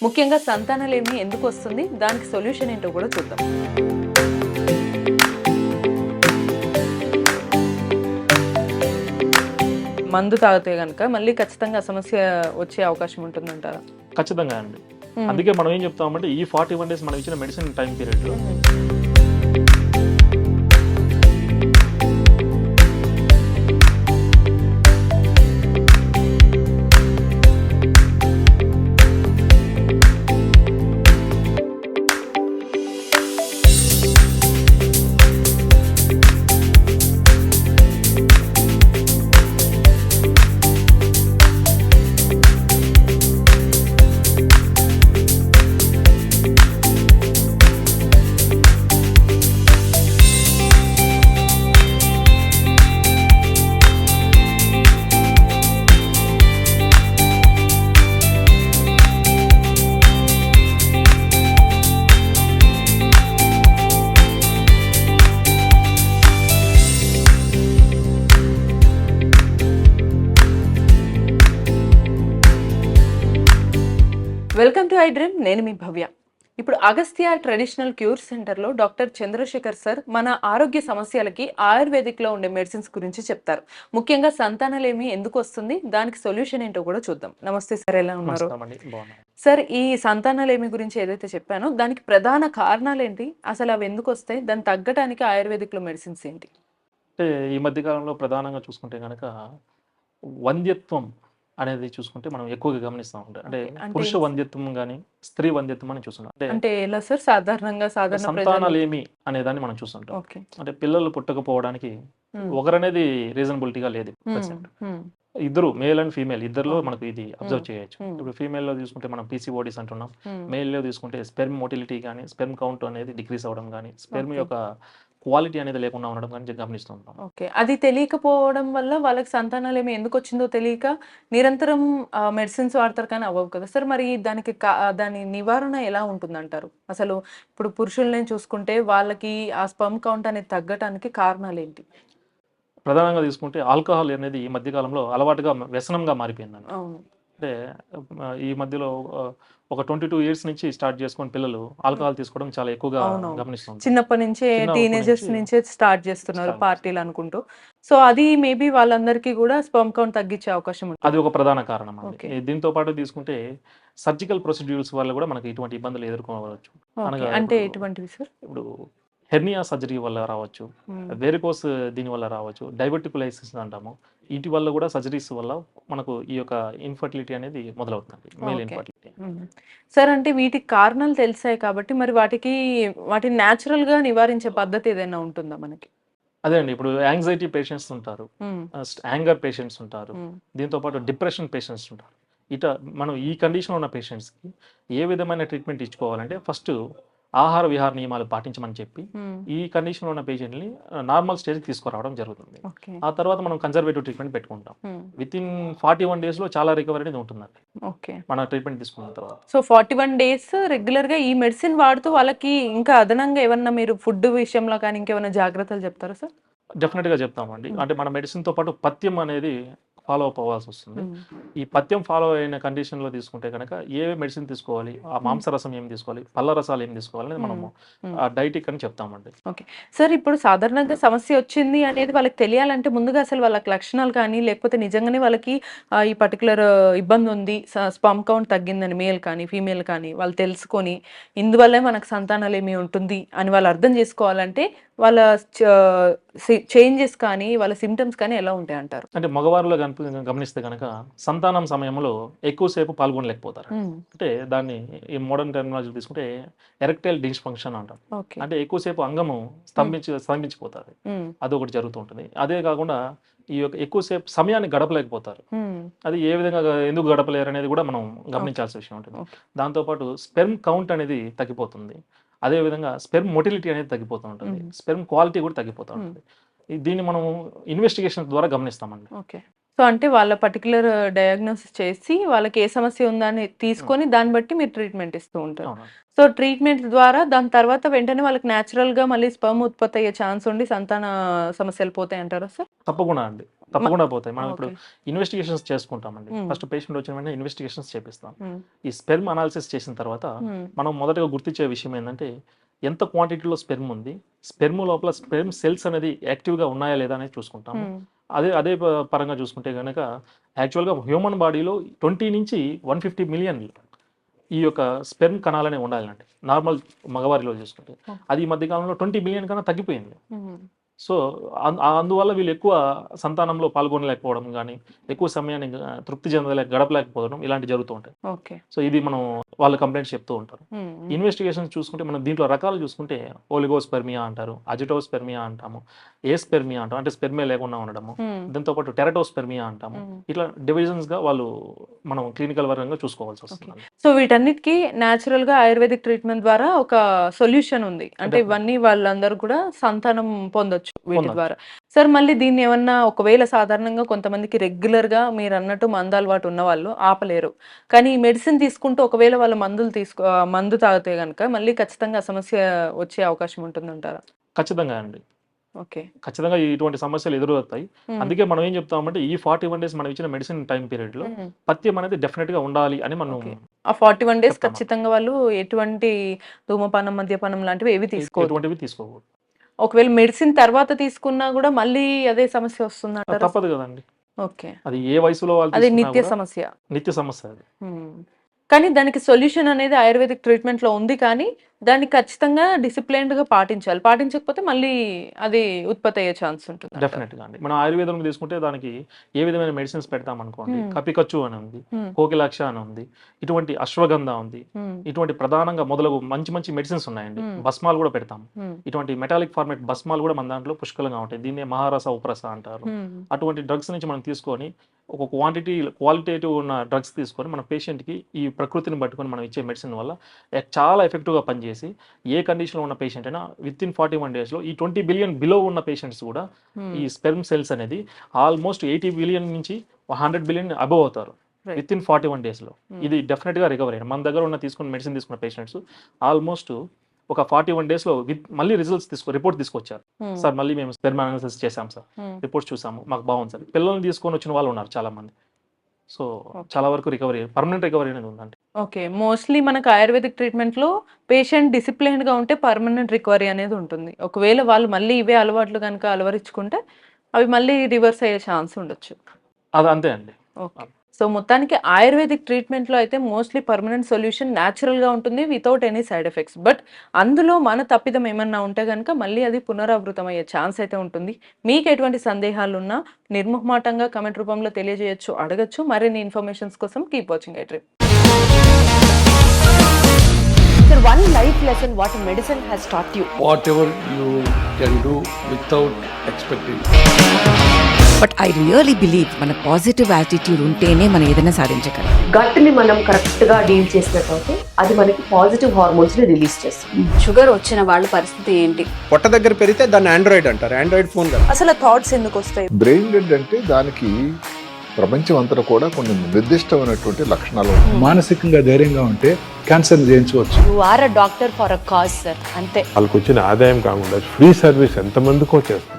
ముఖ్యంగా సంతానలేమి ఎందుకు వస్తుంది, దానికి సొల్యూషన్ ఏంటో కూడా చూద్దాం. మందు తాగితే గనుక మళ్ళీ ఖచ్చితంగా సమస్య వచ్చే అవకాశం ఉంటుందంటారా? ఖచ్చితంగా అండి. అందుకే మనం ఏం చెప్తామంటే ఈ 41 డేస్ మనం ఇచ్చిన మెడిసిన్ టైం పీరియడ్లో వెల్కమ్ టు ఐ డ్రీమ్. నేను మీ భవ్య. ఇప్పుడు అగస్త్య ట్రెడిషనల్ క్యూర్ సెంటర్లో డాక్టర్ చంద్రశేఖర్ సార్ మన ఆరోగ్య సమస్యలకి ఆయుర్వేదిక్లో ఉండే మెడిసిన్స్ గురించి చెప్తారు. ముఖ్యంగా సంతానలేమి ఎందుకు వస్తుంది, దానికి సొల్యూషన్ ఏంటో కూడా చూద్దాం. నమస్తే సార్, ఎలా ఉన్నారు సార్? ఈ సంతానలేమి గురించి ఏదైతే చెప్పానో దానికి ప్రధాన కారణాలు ఏంటి, అసలు అవి ఎందుకు వస్తాయి, దాన్ని తగ్గడానికి ఆయుర్వేదిక్లో మెడిసిన్స్ ఏంటి? అంటే ఈ మధ్య కాలంలో ప్రధానంగా చూసుకుంటే కనుక వంద్యత్వం అనేది చూసుకుంటే మనం ఎక్కువగా గమనిస్తూ ఉంటాం. అంటే పురుష వంద్యత్వం కానీ స్త్రీ వంద్యత్వం అని చూస్తున్నాం. అంటే ఎలా సార్? సాధారణంగా సంతానలేమి అనే దాన్ని మనం చూస్తుంటాం. అంటే పిల్లలు పుట్టకపోవడానికి ఒకరనేది రీజనబిలిటీగా లేదు. ఇద్దరు మేల్ అండ్ ఫీమేల్ ఇద్దరులో మనకు ఇది అబ్జర్వ్ చేయొచ్చు. ఇప్పుడు ఫీమేల్ లో తీసుకుంటే మనం పీసీఓడీస్ అంటున్నాం. మేల్ లో తీసుకుంటే స్పెర్మ్ మోటిలిటీ కానీ స్పెర్మ్ కౌంట్ అనేది డిక్రీస్ అవ్వడం కానీ స్పెర్మ్ యొక్క క్వాలిటీ అనేది లేకుండా ఉండడం కానీ గమనిస్తుంటాం. ఓకే, అది తెలియకపోవడం వల్ల వాళ్ళకి సంతానాలు ఏమి ఎందుకు వచ్చిందో తెలియక నిరంతరం మెడిసిన్స్ వాడతారు కానీ అవ్వవు కదా సార్. మరి దానికి దాని నివారణ ఎలా ఉంటుందంటారు? అసలు ఇప్పుడు పురుషుల్ని చూసుకుంటే వాళ్ళకి ఆ స్పర్మ్ కౌంట్ అనేది తగ్గటానికి కారణాలు ఏంటి? ప్రధానంగా తీసుకుంటే ఆల్కహాల్ అనేది ఈ మధ్య కాలంలో అలవాటుగా వ్యసనంగా మారిపోయిందండి. అంటే ఈ మధ్యలో ఒక 22 ఇయర్స్ నుంచి స్టార్ట్ చేసుకుని పిల్లలు ఆల్కహాల్ తీసుకోవడం చాలా ఎక్కువగా గమనిస్తుంది. చిన్నప్పటి నుంచే టీనేజర్స్ నుంచే స్టార్ట్ చేస్తున్నారు పార్టీలు అనుకుంటూ. సో అది మేబీ వాళ్ళందరికీ కూడా స్పర్మ్ కౌంట్ తగ్గించే అవకాశం ఉంది. అది ఒక ప్రధాన కారణం. దీంతో పాటు తీసుకుంటే సర్జికల్ ప్రొసీడ్యూర్స్ వల్ల కూడా మనకి ఇటువంటి ఇబ్బందులు ఎదుర్కోవచ్చు. అంటే ఎటువంటివి సార్? ఇప్పుడు హెర్నియా సర్జరీ వల్ల రావచ్చు, వెరికోస్ దీని వల్ల రావచ్చు, డైవర్టికులైసిస్ అంటాము. వీటి వల్ల కూడా సర్జరీస్ వల్ల మనకు ఈ యొక్క ఇన్ఫర్టిలిటీ అనేది మొదలవుతుంది, మేల్ ఇన్ఫర్టిలిటీ. సార్ అంటే వీటికి కారణాలు తెలిసాయి కాబట్టి మరి వాటిని న్యాచురల్ గా నివారించే పద్ధతి ఏదైనా ఉంటుందా మనకి? అదే అండి, ఇప్పుడు యాంగ్జైటీ పేషెంట్స్ ఉంటారు, యాంగర్ పేషెంట్స్ ఉంటారు, దీంతో పాటు డిప్రెషన్ పేషెంట్స్ ఉంటారు. మనం ఈ కండిషన్ ఉన్న పేషెంట్స్కి ఏ విధమైన ట్రీట్మెంట్ ఇచ్చుకోవాలంటే ఫస్ట్ ఆహార విహార నియమాలు పాటించమని చెప్పి ఈ కండిషన్ ఉన్న పేషెంట్ని నార్మల్ స్టేజ్కి తీసుకురావడం జరుగుతుంది. ఆ తర్వాత మనం కన్జర్వేటివ్ ట్రీట్మెంట్ పెట్టుకుంటాం. విత్ ఇన్ 41 days లో చాలా రికవరీ అనేది ఉంటుందండి మన ట్రీట్మెంట్ తీసుకున్న తర్వాత. సో 41 days రెగ్యులర్ గా ఈ మెడిసిన్ వాడుతూ వాళ్ళకి ఇంకా అదనంగా ఏమన్నా మీరు ఫుడ్ విషయంలో కానీ ఇంకేమైనా జాగ్రత్తలు చెప్తారా సార్? డెఫినెట్ గా చెప్తామండి. అంటే మన మెడిసిన్ తో పాటు పథ్యం అనేది ఫాలో అప్ అవ్వాల్సి వస్తుంది. ఈ పథ్యం ఫాలో అయిన కండిషన్లో తీసుకుంటే కనుక ఏ మెడిసిన్ తీసుకోవాలి, ఆ మాంసరసం ఏం తీసుకోవాలి, పళ్ళ రసాలు ఏం తీసుకోవాలి అనేది మనము డైటిక్ అని చెప్తామండి. ఓకే సార్, ఇప్పుడు సాధారణంగా సమస్య వచ్చింది అనేది వాళ్ళకి తెలియాలంటే ముందుగా అసలు వాళ్ళకి లక్షణాలు కానీ లేకపోతే నిజంగానే వాళ్ళకి ఈ పర్టికులర్ ఇబ్బంది ఉంది, స్పర్మ్ కౌంట్ తగ్గిందని మేల్ కానీ ఫీమేల్ కానీ వాళ్ళు తెలుసుకొని ఇందువల్లే మనకు సంతానాలు ఏమి ఉంటుంది అని వాళ్ళు అర్థం చేసుకోవాలంటే వాళ్ళ చేంజెస్ కానీ వాళ్ళ సిమ్టమ్స్ కానీ ఎలా ఉంటాయి అంటారు? అంటే మగవారిలో గమనిస్తే కనుక సంతానం సమయంలో ఎక్కువసేపు పాల్గొనలేకపోతారు. అంటే దాన్ని ఈ మోడర్న్ టెక్నాలజీ తీసుకుంటే ఎరెక్టైల్ డిస్ఫంక్షన్ అంటాం. అంటే ఎక్కువసేపు అంగము స్తంభించిపోతారు, అదొకటి జరుగుతూ ఉంటుంది. అదే కాకుండా ఈ యొక్క ఎక్కువసేపు సమయాన్ని గడపలేకపోతారు. అది ఏ విధంగా ఎందుకు గడపలేరు అనేది కూడా మనం గమనించాల్సిన విషయం ఉంటుంది. దాంతోపాటు స్పెర్మ్ కౌంట్ అనేది తగ్గిపోతుంది. అదేవిధంగా స్పెర్మ్ మొటిలిటీ అనేది తగ్గిపోతూ ఉంటుంది, స్పెర్మ్ క్వాలిటీ కూడా తగ్గిపోతూ ఉంటుంది. దీన్ని మనం ఇన్వెస్టిగేషన్ ద్వారా గమనిస్తామండి. సో, అంటే వాళ్ళ పర్టిక్యులర్ డయాగ్నోసిస్ చేసి, వాళ్ళకి ఏ సమస్య ఉందని తీసుకొని, దాన్ని బట్టి మీరు ట్రీట్మెంట్ ఇస్తూ ఉంటారు. అవునండి. సో, ట్రీట్మెంట్ ద్వారా దాని తర్వాత వెంటనే వాళ్ళకి నేచురల్‌గా మళ్ళీ స్పెర్మ్ ఉత్పత్తి అయ్యే ఛాన్స్ ఉండి సంతాన సమస్యలు పోతాయంటారా సార్? తప్పకుండా అండి. తప్పకుండా పోతాయి. మనం ఇప్పుడు ఓకే. ఇన్వెస్టిగేషన్స్ చేసుకుంటామండి. హ్మ్. ఫస్ట్ పేషెంట్ వచ్చిన వెంటనే ఇన్వెస్టిగేషన్స్ చేపిస్తాం. హ్మ్. ఈ స్పెర్మ్ అనాలిసిస్ చేసిన తర్వాత హ్మ్. మనం మొదటగా గుర్తించే విషయం ఏంటంటే ఎంత క్వాంటిటీలో స్పెర్మ్ ఉంది, స్పెర్మ్ లోపల స్పెర్మ్ సెల్స్ అనేది యాక్టివ్‌గా ఉన్నాయా లేదా అనేది చూసుకుంటాము. హ్మ్. అదే అదే పరంగా చూసుకుంటే గనక యాక్చువల్‌గా హ్యూమన్ బాడీలో 20 నుంచి 150 మిలియన్ ఈ యొక్క స్పెర్మ్ కణాలనే ఉండాలండి. నార్మల్ మగవారిలో చూసుకుంటే. ఓకే. అది ఈ మధ్య కాలంలో 20 మిలియన్ కన్నా తగ్గిపోయింది. హ్మ్. సో, అందువల్ల వీళ్ళు ఎక్కువ సంతానంలో పాల్గొనలేకపోవడం గానీ, ఎక్కువ సమయాన్ని తృప్తి గడపలేకపోవడం ఇలాంటివి జరుగుతూ ఉంటాయి. ఓకే. సో, ఇది మనం వాళ్ళ కంప్లెయింట్స్ చెప్తూ ఉంటారు. హ్మ్. హ్మ్. ఇన్వెస్టిగేషన్స్ చూసుకుంటే మనం దీంట్లో రకాలు చూసుకుంటే ఓలిగోస్పెర్మియా అంటారు, అజిటోస్పెర్మియా అంటాము, ఏస్పెర్మియా అంటాం. అంటే స్పెర్మే లేకుండా ఉండడము. హ్మ్. దీంతో పాటు టెరటోస్పెర్మియా అంటాము. హ్మ్. ఇట్లా డివిజన్స్‌గా వాళ్ళు మనం క్లినికల్ పరంగా చూసుకోవాల్సి ఓకే. వస్తుందండి. సో, వీటన్నిటికి నేచురల్‌గా ఆయుర్వేదిక్ ట్రీట్మెంట్ ద్వారా ఒక సొల్యూషన్ ఉంది. అంటే డెఫినెట్ ఇవన్నీ వాళ్ళందరూ కూడా సంతానం పొందొచ్చు వీటి పొందొచ్చు. ద్వారా. సార్ మళ్ళీ దీన్ని ఏమన్నా ఒకవేళ సాధారణంగా కొంతమందికి రెగ్యులర్‌గా మీరన్నట్టు మందలవాటు ఉన్నవాళ్ళు ఆపలేరు. కానీ ఈ మెడిసిన్ తీసుకుంటూ ఒకవేళ వాళ్ళు మందు తాగితే గనక మళ్ళీ ఖచ్చితంగా ఆ సమస్య వచ్చే అవకాశం ఉంటుందంటారా? ఖచ్చితంగా అండి. ఓకే. ఖచ్చితంగా ఇటువంటి సమస్యలు ఎదురవుతాయి. హ్మ్. అందుకే మనం ఏం చెప్తామంటే ఈ 41 డేస్ మనం ఇచ్చిన మెడిసిన్ టైమ్ పీరియడ్‌లో హ్మ్. పథ్యం అనేది డెఫినిట్‌గా ఉండాలి అని మనం ఓకే. ఆ 41 డేస్ చెప్తామన్నమాట. ఖచ్చితంగా వాళ్ళు ఎటువంటి ధూమపానం, మద్యపానం లాంటివి ఏవి తీసుకోవద్దు. ఎటువంటివి తీసుకోకూడదు. ఒకవేళ మెడిసిన్ తర్వాత తీసుకున్నా గూడా మళ్ళీ అదే సమస్య వస్తుందంటారా? తప్పదు గదండీ! ఓకే. అది ఏ వయసులో వాళ్ళు అది తీసుకున్నా నిత్య గూడా సమస్య. నిత్య సమస్య అది. హ్మ్. కానీ దానికి సొల్యూషన్ అనేది ఆయుర్వేదిక్ ట్రీట్మెంట్‌లో ఉంది కానీ, దాన్ని ఖచ్చితంగా డిసిప్లైన్డ్‌గా పాటించాలి. పాటించకపోతే మళ్ళీ అది ఉత్పత్తి అయ్యే ఛాన్స్ ఉంటుందంటారు. డెఫినెట్‌గా అండి. మనం ఆయుర్వేదంలో తీసుకుంటే దానికి ఏ విధమైన మెడిసిన్స్ పెడతామనుకోండి. హ్మ్. కపికచ్చు అని ఉంది. హ్మ్. కోకిలాక్ష అని ఉంది. ఇటువంటి అశ్వగంధ ఉంది. హ్మ్. ఇటువంటి ప్రధానంగా మొదలగు మంచి మంచి మెడిసిన్స్ ఉన్నాయండి. హ్మ్. భస్మాలు గూడా పెడతాం. హ్మ్. ఇటువంటి మెటాలిక్ ఫార్మాట్ భస్మాలు గూడా మన దాంట్లో పుష్కలంగా ఉంటాయి. దీన్నే మహారస, ఉప్రస అంటారు. హ్మ్. అటువంటి డ్రగ్స్ నుంచి మనం తీసుకొని ఒక క్వాలిటేటివ్ ఉన్న డ్రగ్స్ తీసుకొని మన పేషెంట్‌కి ఈ ప్రకృతిని పట్టుకొని మనం ఇచ్చే మెడిసిన్ వల్ల చాలా ఎఫెక్టివ్‌గా పనిచేసి ఏ కండిషన్‌లో ఉన్న పేషెంట్ అయినా వితిన్ 41 డేస్‌లో ఈ 20 బిలియన్ బిలో ఉన్న పేషెంట్స్ కూడా హ్మ్. ఈ స్పెర్మ్ సెల్స్ అనేది ఆల్మోస్ట్ 80 బిలియన్ నుంచి 100 బిలియన్ అబోవ్ అవుతారు. రైట్. వితిన్ 41 డేస్‌లో. హ్మ్. ఇది డెఫినిట్‌గా రికవరీ అయ్యారు. మన దగ్గర ఉన్న తీసుకున్న మెడిసిన్ తీసుకున్న పేషెంట్స్ ఆల్మోస్ట్ ఒక 41 డేస్‌లో మళ్ళీ రిపోర్ట్ తీసుకొచ్చారు. హ్మ్. సార్ మళ్ళీ మేము స్పెర్మ్ అనాలిసిస్ చేసాం సార్. హ్మ్. రిపోర్ట్స్ చూసాము. మాకు బాగుంది సార్. పిల్లల్ని తీసుకొని వచ్చిన వాళ్ళు ఉన్నారు చాలామంది. So, okay. చాలా వరకు పర్మనెంట్ రికవరీ అనేది ఉందండి. ఓకే. మోస్ట్‌లీ మనకు ఆయుర్వేదిక్ ట్రీట్మెంట్‌లో పేషెంట్ డిసిప్లైన్డ్‌గా ఉంటే పర్మనెంట్ రికవరీ అనేది ఉంటుంది. ఒకవేళ వాళ్ళు మళ్ళీ ఇవే అలవాట్లు గనుక అలవరించుకుంటే అవి మళ్ళీ రివర్స్ అయ్యే ఛాన్స్ ఉండొచ్చు. అది అంతే అండి. ఓకే. సో, మొత్తానికి ఆయుర్వేదిక్ ట్రీట్మెంట్‌లో అయితే మోస్ట్‌లీ పర్మనెంట్ సొల్యూషన్ నేచురల్‌గా ఉంటుంది without any side effects. But అందులో మన తప్పిదం ఏమన్నా ఉంటే గనుక మళ్ళీ అది పునరావృతం అయ్యే ఛాన్స్ అయితే ఉంటుంది. మీకు ఎటువంటి సందేహాలున్నా నిర్మొహమాటంగా కామెంట్ రూపంలో తెలియజేయొచ్చు, అడగొచ్చు. మరిన్ని ఇన్ఫర్మేషన్స్ కోసం keep watching iDream. Sir, one life lesson what medicine has taught you. whatever you can do without expecting. But I really believe మన పాజిటివ్ యాటిట్యూడ్ ఉంటేనే మనం ఏదైనా సాధించగలం. గట్ ని మనం కరెక్ట్ గా డీల్ చేసినట్లయితే అది మనకి పాజిటివ్ హార్మోన్స్ ని రిలీజ్ చేస్తుంది. షుగర్ వచ్చిన వాళ్ళ పరిస్థితి ఏంటి? పొట్ట దగ్గర పెరిగితే దాన్ని ఆండ్రాయిడ్ అంటారు. ఆండ్రాయిడ్ ఫోన్ కదా. అసలు థాట్స్ ఎందుకు వస్తాయి? బ్రెయిన్ డెడ్ అంటే దానికి ప్రపంచం అంతా కూడా కొన్ని నిర్దిష్టమైనటువంటి లక్షణాలు ఉంటాయి. మానసికంగా ధైర్యంగా ఉంటే క్యాన్సర్ జయించవచ్చు. You are a doctor for a cause sir, అంతే. వాళ్ళకు వచ్చిన ఆదాయం కాకుండా ఫ్రీ సర్వీస్ ఎంతమందికో చేస్తుంది.